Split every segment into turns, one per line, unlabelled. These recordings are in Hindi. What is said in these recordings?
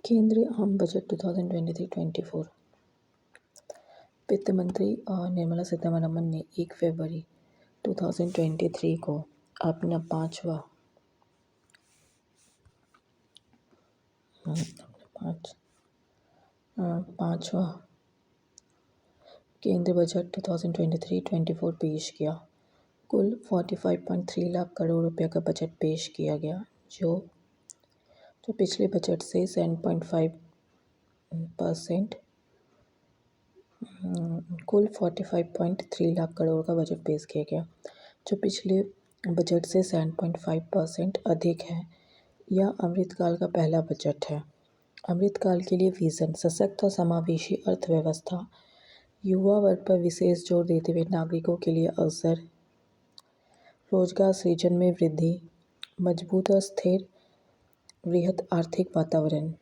केंद्रीय आम बजट 2023-24। वित्त मंत्री निर्मला सीतारमण ने 1 फरवरी 2023 को अपना पांचवा केंद्रीय बजट 2023-24 पेश किया। कुल 45.3 लाख करोड़ रुपए का बजट पेश किया गया, जो पिछले बजट से 7.5% कुल 45.3 लाख करोड़ का बजट पेश किया गया, जो पिछले बजट से 7.5% अधिक है। यह अमृतकाल का पहला बजट है। अमृतकाल के लिए विजन: सशक्त और समावेशी अर्थव्यवस्था, युवा वर्ग पर विशेष जोर देते हुए नागरिकों के लिए अवसर, रोजगार सृजन में वृद्धि, मजबूत और स्थिर वृहत आर्थिक वातावरण।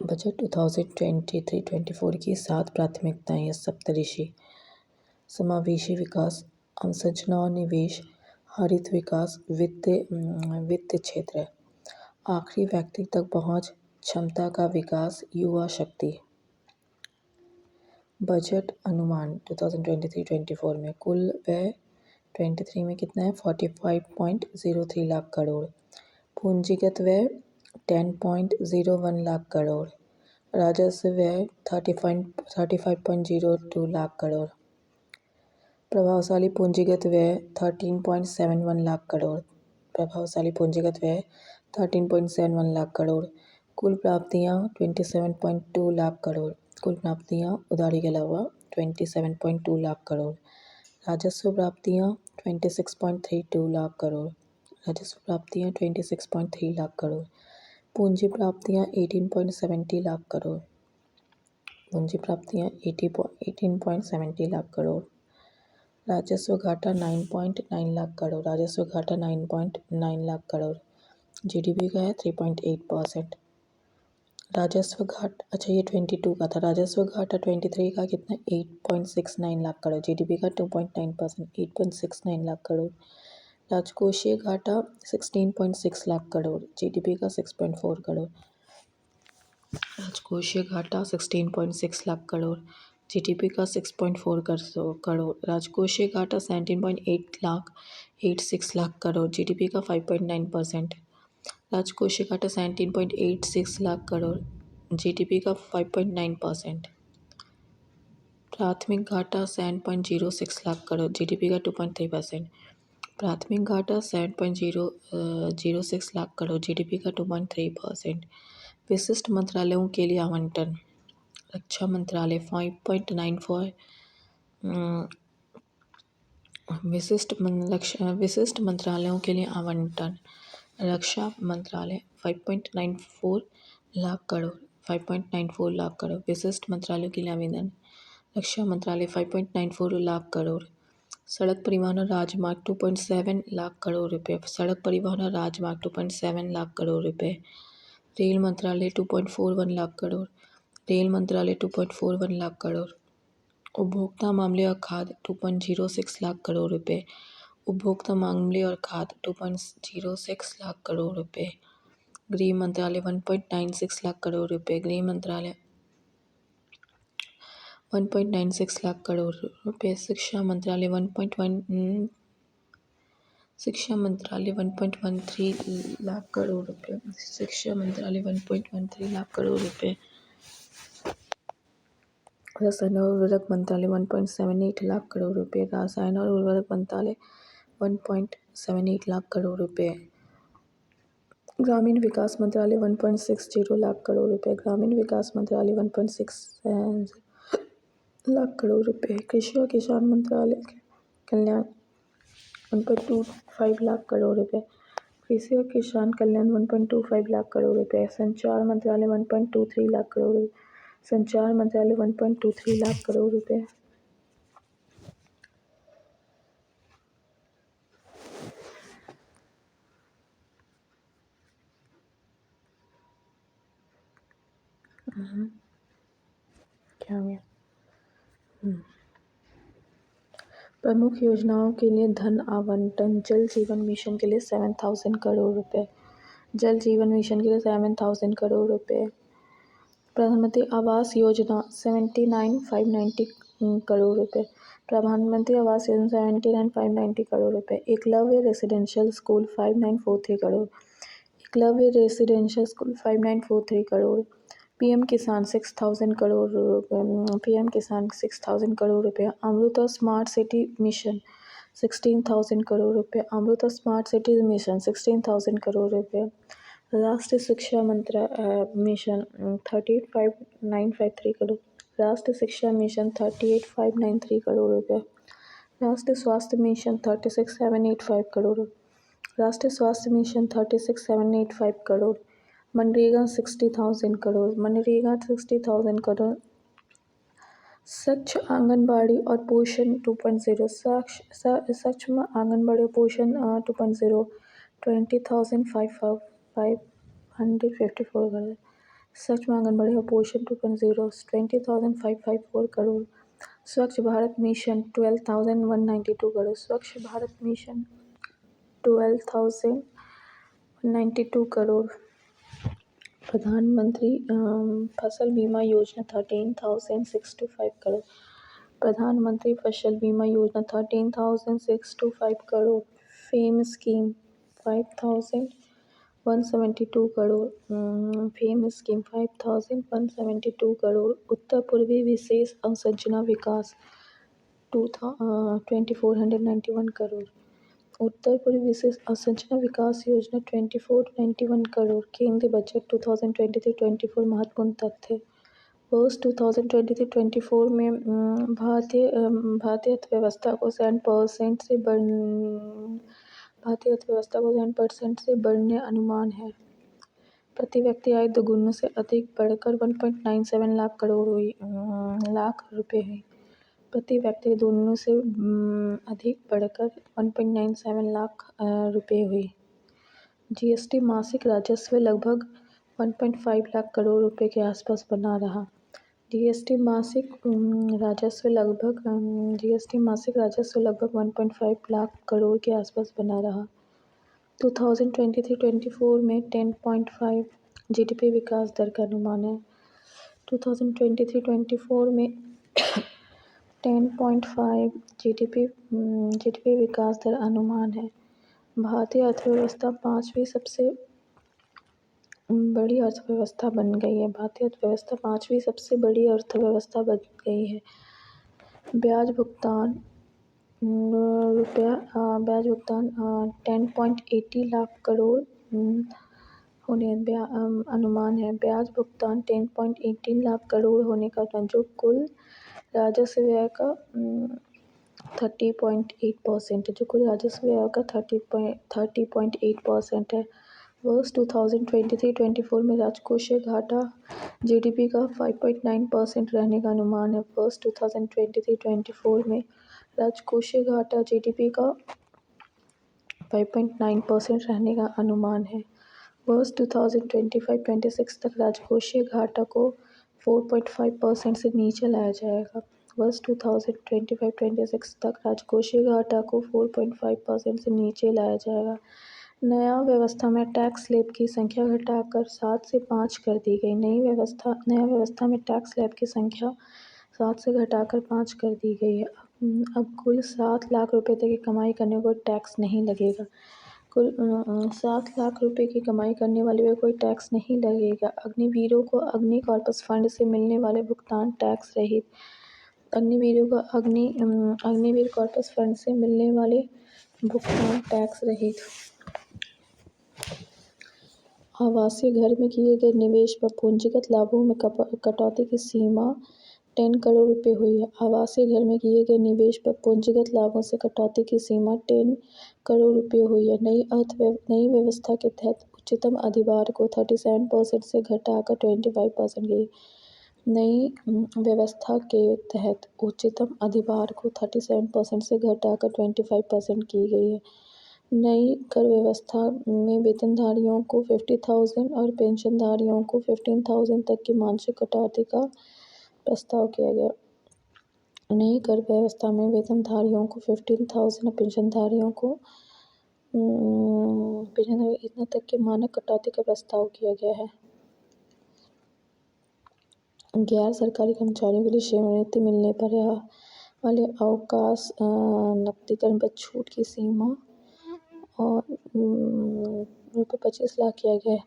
बजट 2023-24 की 7 प्राथमिकताएं या सप्तऋषि: समावेशी विकास, अवसंरचना और निवेश, हरित विकास, वित्त क्षेत्र, आखिरी व्यक्ति तक पहुंच, क्षमता का विकास, युवा शक्ति। बजट अनुमान 2023-24 में कुल व्यय 23 में कितना है? 45.03 लाख करोड़। पूंजीगत व्यय 10.01 लाख करोड़। राजस्व व्यय 35.02 लाख करोड़। प्रभावशाली पूंजीगत व्यय 13.71 लाख करोड़। प्रभावशाली पूंजीगत व्यय 13.71 लाख करोड़। कुल प्राप्तियां 27.2 लाख करोड़। कुल प्राप्तियां उधारी के अलावा 27.2 लाख करोड़। राजस्व प्राप्तियां 26.32 लाख करोड़। राजस्व प्राप्तियां 26.3 लाख करोड़। पूंजी प्राप्तियां 18.70 लाख करोड़। पूंजी प्राप्तियां 18.70 लाख करोड़। राजस्व घाटा 9.9 लाख करोड़। राजस्व घाटा 9.9 लाख करोड़। जीडीपी का है 3.8%। राजस्व घाटा, अच्छा ये 22 का था। राजस्व घाटा 23 का कितना? 8.69 लाख करोड़। जीडीपी का 2.9%, 8.69 लाख करोड़। राजकोषीय घाटा 16.6 लाख करोड़। जीडीपी का 6.4 करोड़। राजकोषीय घाटा 16.6 लाख करोड़। जीडीपी का 6.4 करोड़। राजकोषीय घाटा 17.86 लाख करोड़। जीडीपी का 5.9%। राजकोषीय घाटा 17.86 लाख करोड़। जीडीपी का 5.9%। प्राथमिक घाटा 7.06 लाख करोड़। जीडीपी का 2.3%। प्राथमिक घाटा 7.06 लाख करोड़। जीडीपी का 2.3%। विशिष्ट मंत्रालयों के लिए आवंटन: रक्षा मंत्रालय 5.94। विशिष्ट मंत्रालयों के लिए आवंटन: रक्षा मंत्रालय 5.94 लाख करोड़। 5.94 लाख करोड़। विशिष्ट मंत्रालयों के लिए आवेदन: रक्षा मंत्रालय 5.94 लाख करोड़। सड़क परिवहन और राजमार्ग 2.7 लाख करोड़ रुपए। सड़क परिवहन और राजमार्ग 2.7 लाख करोड़ रुपए। रेल मंत्रालय 2.41 लाख करोड़। रेल मंत्रालय 2.41 लाख करोड़। उपभोक्ता मामले और खाद्य 2.06 लाख करोड़ रुपए। उपभोक्ता मामले और खाद्य 2.06 लाख करोड़ रुपए। गृह मंत्रालय 1.96 लाख करोड़ रुपए। गृह मंत्रालय 1.96 लाख करोड़ रुपए। शिक्षा मंत्रालय 1.13 लाख करोड़ रुपए। शिक्षा मंत्रालय 1.13 लाख करोड़ रुपए। रसायन और उर्वरक मंत्रालय 1.78 लाख करोड़ रुपए। रसायन और उर्वरक मंत्रालय 1.78 लाख करोड़ रुपए। ग्रामीण विकास मंत्रालय 1.60 लाख करोड़ रुपए। ग्रामीण विकास मंत्रालय 1.6 लाख करोड़ रुपए। कृषि और किसान मंत्रालय कल्याण 1.25 लाख करोड़ रुपए। कृषि और किसान कल्याण 1.25 लाख करोड़ रुपए। संचार मंत्रालय 1.23 लाख करोड़ रुपए। संचार मंत्रालय 1.23 लाख करोड़ रुपए। क्या हो गया? प्रमुख योजनाओं के लिए धन आवंटन: जल जीवन मिशन के लिए 7,000 करोड़ रुपए। जल जीवन मिशन के लिए 7,000 करोड़ रुपए। प्रधानमंत्री आवास योजना 79,590 करोड़ रुपए। प्रधानमंत्री आवास योजना 79,590 करोड़ रुपए। Eklavya residential school 5943 crore. Eklavya residential school 5943 crore. PM किसान 6,000 करोड़ रुपए। पीएम किसान 6,000 करोड़ रुपए। अमृत स्मार्ट सिटी मिशन 16,000 करोड़ रुपए। अमृत स्मार्ट सिटी मिशन 16,000 करोड़ रुपए। राष्ट्रीय शिक्षा मिशन 38,593 करोड़। राष्ट्रीय शिक्षा मिशन 38,593 करोड़ रुपए। राष्ट्रीय स्वास्थ्य मिशन 36,785 करोड़। राष्ट्रीय स्वास्थ्य मिशन 36,785 करोड़। मनरेगा 60,000 करोड़। मनरेगा 60,000 करोड़। स्वच्छ आंगनबाड़ी और पोषण 2.0। स्वच्छ आंगनबाड़ी और पोषण 2.0 20,554 करोड़। स्वच्छ आंगनबाड़ी और पोषण 2.0 20,554 करोड़। स्वच्छ भारत मिशन 12,192 करोड़। स्वच्छ भारत मिशन 12,192 करोड़। प्रधानमंत्री फसल बीमा योजना 13,625 करोड़। प्रधानमंत्री फसल बीमा योजना 13,625 crore. FAME scheme 5,172 crore. FAME scheme 5,172 crore. उत्तर पूर्वी विशेष अवसंरचना विकास 2,491 करोड़। उत्तर पूर्वी विशेष अवसंरचना विकास योजना 2,491 करोड़। केंद्रीय बजट 2023-24 महत्वपूर्ण तथ्य। वर्ष 2023-24 में भारतीय अर्थव्यवस्था को 7% से बढ़ने अनुमान है। प्रति व्यक्ति आय दोगुने से अधिक बढ़कर 1.97 लाख रुपए हुई। प्रति व्यक्ति दोगुने से अधिक बढ़कर 1.97 लाख रुपए हुई। जीएसटी मासिक राजस्व लगभग 1.5 लाख करोड़ रुपए के आसपास बना रहा। जीएसटी मासिक राजस्व लगभग 1.5 लाख करोड़ के आसपास बना रहा। 2023-24 में 10.5 जीडीपी विकास दर का अनुमान है। 2023-24 में 10.5 जीडीपी विकास दर अनुमान है। भारतीय अर्थव्यवस्था 5वीं सबसे बड़ी अर्थव्यवस्था बन गई है। भारतीय अर्थव्यवस्था 5वीं सबसे बड़ी अर्थव्यवस्था बन गई है। ब्याज भुगतान 10.80 लाख करोड़ होने अनुमान है। ब्याज भुगतान 10.18 लाख करोड़ होने का जो कुल राजस्व व्यय का 30.8% है। जो कुल राजस्व व्यय का 30.8% है। वर्ष 2023-24 में राजकोषीय घाटा जीडीपी का 5.9% रहने का अनुमान है। वर्ष 2023-24 में राजकोषीय घाटा जीडीपी का 5.9% रहने का अनुमान है। वर्ष 2025-26 तक राजकोषीय घाटा को 4.5% से नीचे लाया जाएगा। वर्ष 2025-26 तक राजकोषीय घाटा को 4.5% से नीचे लाया जाएगा। नया व्यवस्था में टैक्स स्लैब की संख्या घटाकर 7 से 5 कर दी गई। नया व्यवस्था में टैक्स स्लैब की संख्या 7 से घटाकर 5 कर दी गई है। अब कुल 7 लाख रुपए तक की कमाई करने को टैक्स नहीं लगेगा। कुल 7 लाख रुपए की कमाई करने वाले पर कोई टैक्स नहीं लगेगा। अग्निवीरों को अग्नि कॉर्पस फंड से मिलने वाले भुगतान टैक्स रहित। अग्निवीरों को अग्निवीर कॉर्पस फंड से मिलने वाले भुगतान टैक्स रहित। आवासीय घर में किए गए निवेश पर पूंजीगत लाभों में कटौती की सीमा 10 करोड़ रुपए हुई है। आवासीय घर में किए गए निवेश पर पूंजीगत लाभों से कटौती की सीमा 10 करोड़ रुपए हुई है। नई व्यवस्था के तहत उच्चतम अधिभार को 37% से घटाकर 25% की। नई व्यवस्था के तहत उच्चतम अधिभार को 37% से घटाकर 25% की गई है। नई कर व्यवस्था में वेतनधारियों को 50,000 और पेंशनधारियों को 15,000 तक की मासिक कटौती का प्रस्ताव किया गया। नई कर व्यवस्था में वेतनधारियों को 15,000 और पेंशनधारियों को इतना तक की मानक कटौती का प्रस्ताव किया गया है। गैर सरकारी कर्मचारियों के लिए सेवानिवृत्ति मिलने पर वाले अवकाश नकदीकरण पर छूट की सीमा और ₹25 लाख किया गया है।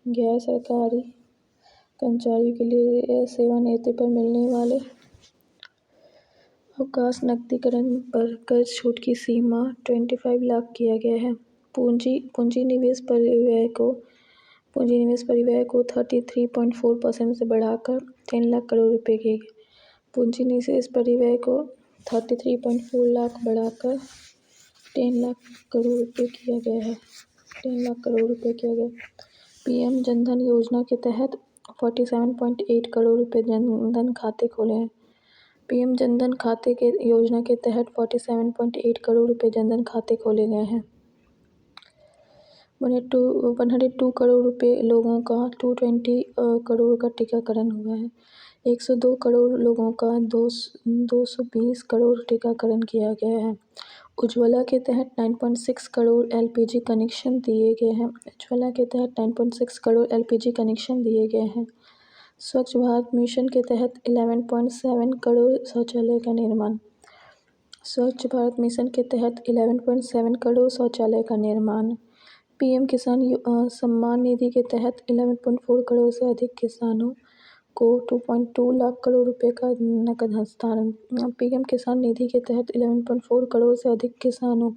गैर सरकारी कर्मचारियों के लिए सेवानिवृत्ति पर मिलने वाले अवकाश नकदीकरण पर कर छूट की सीमा 25 लाख किया गया है। पूंजी निवेश परिव्यय को 33.4% से बढ़ाकर 10 लाख करोड़ रुपए किए गए। पूंजी निवेश परिव्यय को 33.4 लाख बढ़ाकर 10 लाख करोड़ रुपए किया गया है। 10 लाख करोड़ रुपए किया गया। पीएम जनधन योजना के तहत 47.8 करोड़ रुपए जनधन खाते खोले हैं। पीएम जनधन खाते के योजना के तहत 47.8 करोड़ रुपए जनधन खाते खोले गए हैं। 102 करोड़ रुपए लोगों का 220 करोड़ का टीकाकरण हुआ है। 102 करोड़ लोगों का 220 करोड़ टीकाकरण किया गया है। उज्ज्वला के तहत 9.6 करोड़ एलपीजी कनेक्शन दिए गए हैं। उज्ज्वला के तहत 9.6 करोड़ एलपीजी कनेक्शन दिए गए हैं। स्वच्छ भारत मिशन के तहत 11.7 करोड़ शौचालय का निर्माण। स्वच्छ भारत मिशन के तहत 11.7 करोड़ शौचालय का निर्माण। पीएम किसान सम्मान निधि के तहत 11.4 करोड़ से अधिक किसानों को 2.2 लाख करोड़ रुपए का नकद हस्तांतरण। पीएम किसान निधि के तहत 11.4 करोड़ से अधिक किसानों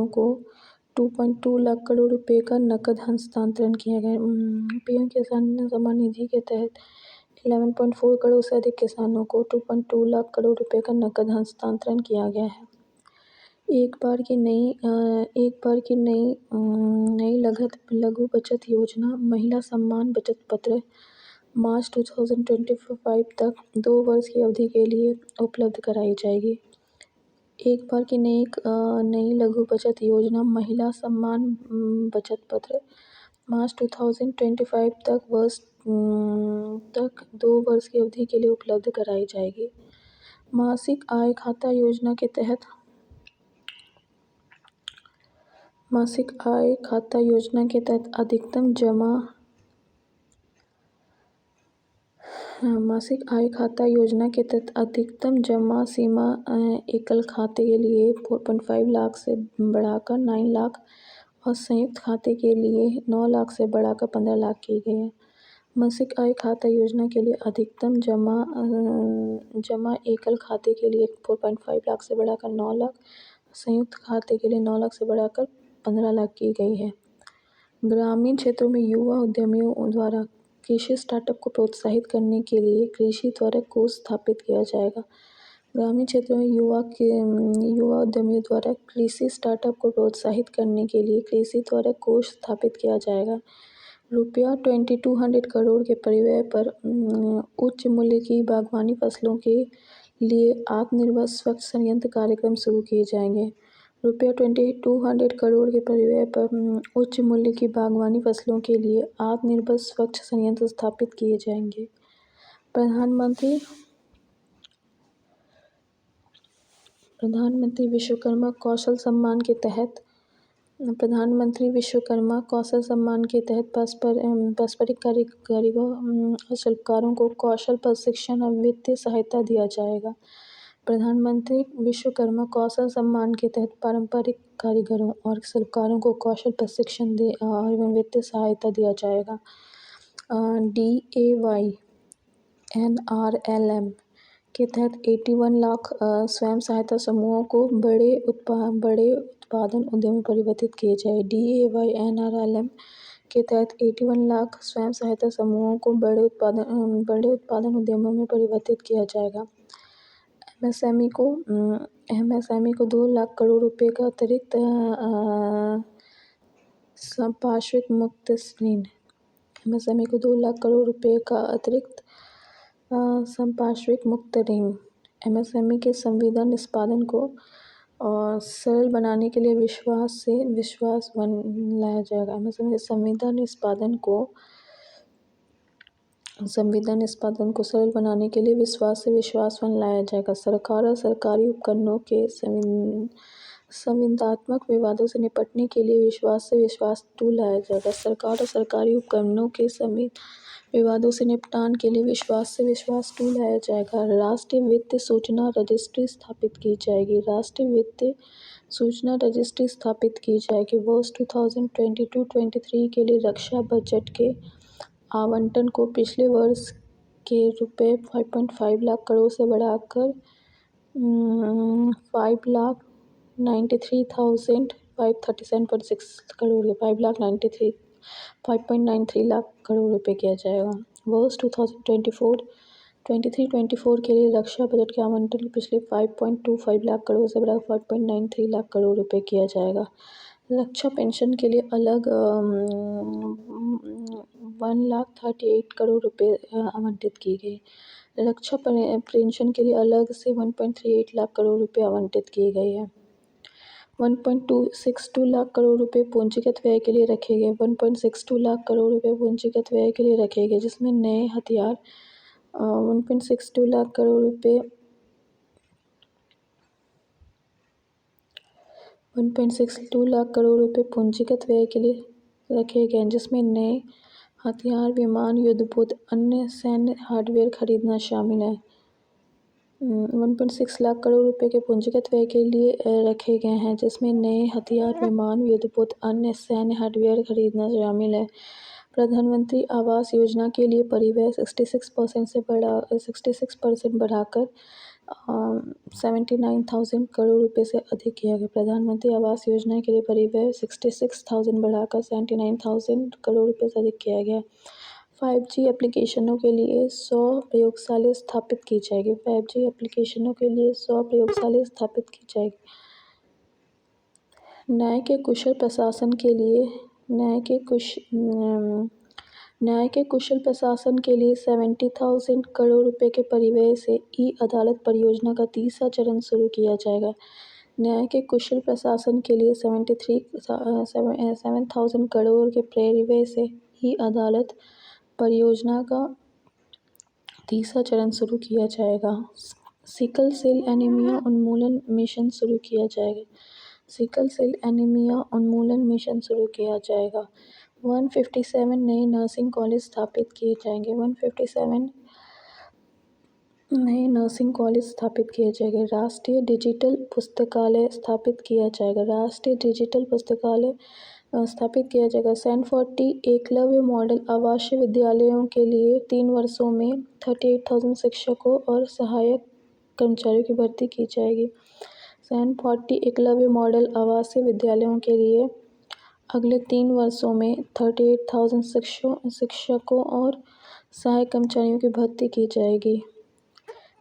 को 2.2 लाख करोड़ रुपए का नकद हस्तांतरण किया गया। पीएम किसान सम्मान निधि के तहत 11.4 करोड़ से अधिक किसानों को 2.2 लाख करोड़ रुपए का नकद हस्तांतरण किया गया है। एक बार की नई लघु बचत योजना महिला सम्मान बचत पत्र मार्च 2025 तक 2 वर्ष की अवधि के लिए उपलब्ध कराई जाएगी। एक बार की नई लघु बचत योजना महिला सम्मान बचत पत्र मार्च 2025 तक 2 वर्ष की अवधि के लिए उपलब्ध कराई जाएगी। मासिक आय खाता योजना के तहत अधिकतम जमा सीमा एकल खाते के लिए 4.5 लाख से बढ़ाकर 9 लाख और संयुक्त खाते के लिए 9 लाख से बढ़ाकर 15 लाख की गई है। मासिक आय खाता योजना के लिए अधिकतम जमा एकल खाते के लिए 4.5 लाख से बढ़ाकर 9 लाख, संयुक्त खाते के लिए 9 लाख से बढ़ाकर 15 लाख की गई है। ग्रामीण क्षेत्रों में युवा उद्यमियों द्वारा कृषि स्टार्टअप को प्रोत्साहित करने के लिए कृषि त्वरक कोष स्थापित किया जाएगा। ग्रामीण क्षेत्रों में युवा उद्यमियों द्वारा कृषि स्टार्टअप को प्रोत्साहित करने के लिए कृषि त्वरक कोष स्थापित किया जाएगा। ₹2200 करोड़ के परिव्यय पर उच्च मूल्य की बागवानी फसलों के लिए आत्मनिर्भर स्वच्छ संयंत्र कार्यक्रम शुरू किए जाएंगे। ₹2200 करोड़ के परिव्यय पर उच्च मूल्य की बागवानी फसलों के लिए आत्मनिर्भर स्वच्छ संयंत्र स्थापित किए जाएंगे। प्रधानमंत्री विश्वकर्मा कौशल सम्मान के तहत पारंपरिक कारीगरों और शिल्पकारों को कौशल प्रशिक्षण और वित्तीय सहायता दिया जाएगा। प्रधानमंत्री विश्वकर्मा कौशल सम्मान के तहत पारंपरिक कारीगरों और शिल्पकारों को कौशल प्रशिक्षण और वित्तीय सहायता दिया जाएगा। DAY NRLM के तहत 81 लाख स्वयं सहायता समूहों को बड़े उत्पादन उद्यम में परिवर्तित किए जाए। DAY NRLM के तहत 81 लाख स्वयं सहायता समूहों को बड़े उत्पादन उद्यमों में परिवर्तित किया जाएगा। MSME को 2 लाख करोड़ रुपए का अतिरिक्त संपार्श्विक मुक्त ऋण। MSME को 2 लाख करोड़ रुपए का अतिरिक्त संपार्श्विक मुक्त ऋण। MSME के संविदा निष्पादन को सरल बनाने के लिए विश्वास लाया जाएगा। MSME के संविदा निष्पादन को सरल बनाने के लिए विश्वासवन लाया जाएगा। सरकार और सरकारी उपकरणों के संविदात्मक विवादों से निपटने के लिए विश्वास से विश्वास टूल लाया जाएगा। सरकार और सरकारी उपक्रमों के संविदा विवादों से निपटान के लिए विश्वास से विश्वास टूल लाया जाएगा। राष्ट्रीय वित्त सूचना रजिस्ट्री स्थापित की जाएगी। राष्ट्रीय वित्त सूचना रजिस्ट्री स्थापित की जाएगी। वर्ष 2022-23 के लिए रक्षा बजट के आवंटन को पिछले वर्ष के रुपये 5.5 लाख करोड़ से बढ़ाकर 5,93,537.6 करोड़ 5.93 लाख करोड़ रुपए किया जाएगा। वर्ष 2024 के लिए रक्षा बजट के आवंटन को पिछले 5.25 लाख करोड़ से बढ़ाकर 5.93 लाख करोड़ रुपए किया जाएगा। रक्षा पेंशन के लिए अलग 1,38 करोड़ रुपए आवंटित की गई। रक्षा पेंशन के लिए अलग से 1.38 लाख करोड़ रुपए आवंटित किए गए हैं। 1.262 लाख करोड़ रुपए पूंजीगत व्यय के लिए रखे गए। 1.62 लाख करोड़ रुपए पूंजीगत व्यय के लिए रखे गए, जिसमें नए हथियार 1.62 लाख करोड़ रुपए 1.62 लाख करोड़ रुपए पूंजीगत व्यय के लिए रखे गए, जिसमें नए हथियार, विमान, युद्धपोत, अन्य सैन्य हार्डवेयर खरीदना शामिल है। 1.6 लाख करोड़ रुपए के पूंजीगत व्यय के लिए रखे गए हैं, जिसमें नए हथियार, विमान, युद्धपोत, अन्य सैन्य हार्डवेयर खरीदना शामिल है। प्रधानमंत्री आवास योजना के लिए परिव्यय 66% बढ़ाकर 79,000 करोड़ रुपए से अधिक किया गया। प्रधानमंत्री आवास योजना के लिए परिव्यय 66,000 बढ़ाकर 79,000 करोड़ रुपए से अधिक किया गया। 5G एप्लीकेशनों के लिए 100 प्रयोगशालाएं स्थापित की जाएगी। 5G एप्लीकेशनों के लिए 100 प्रयोगशालाएं स्थापित की जाएगी। न्याय के कुशल प्रशासन के लिए 70,000 करोड़ रुपए के परिव्यय से ई-अदालत परियोजना का तीसरा चरण शुरू किया जाएगा। न्याय के कुशल प्रशासन के लिए 7,000 करोड़ के परिव्यय से ई-अदालत परियोजना का तीसरा चरण शुरू किया जाएगा। सिकल सेल एनीमिया उन्मूलन मिशन शुरू किया जाएगा। सिकल सेल एनीमिया उन्मूलन मिशन शुरू किया जाएगा। 157 नए नर्सिंग कॉलेज स्थापित किए जाएंगे। 157 नए नर्सिंग कॉलेज स्थापित किए जाएंगे। राष्ट्रीय डिजिटल पुस्तकालय स्थापित किया जाएगा। राष्ट्रीय डिजिटल पुस्तकालय स्थापित किया जाएगा। 140 एकलव्य मॉडल आवासीय विद्यालयों के लिए 3 वर्षों में 38,000 शिक्षकों और सहायक कर्मचारियों की भर्ती की जाएगी। 140 एकलव्य मॉडल आवासीय विद्यालयों के लिए अगले 3 वर्षों में 38,000 शिक्षकों और सहायक कर्मचारियों की भर्ती की जाएगी।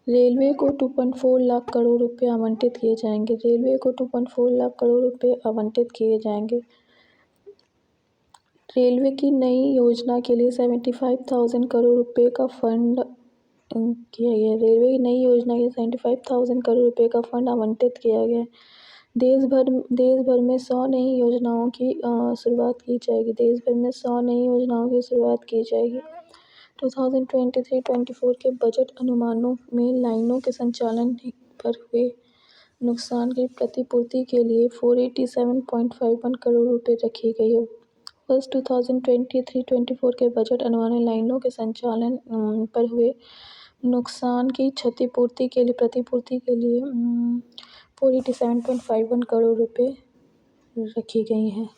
रेलवे को 2.4 लाख करोड़ रुपए आवंटित किए जाएंगे। रेलवे को 2.4 लाख करोड़ रुपए आवंटित किए जाएंगे। रेलवे की नई योजना के लिए 75,000 करोड़ रुपए का फंड किया गया। रेलवे की नई योजना के लिए 75,000 करोड़ रुपए का फंड आवंटित किया गया। देश भर में 100 नई योजनाओं की शुरुआत की जाएगी। देश भर में 100 नई योजनाओं की शुरुआत की जाएगी। 2023-24 के बजट अनुमानों में लाइनों के संचालन पर हुए नुकसान की प्रतिपूर्ति के लिए 487.51 करोड़ रुपए रखी गई है। वर्ष 2023-24 के बजट अनुमान में लाइनों के संचालन पर हुए नुकसान की प्रतिपूर्ति के लिए 487.51 करोड़ रुपए रखी गई हैं।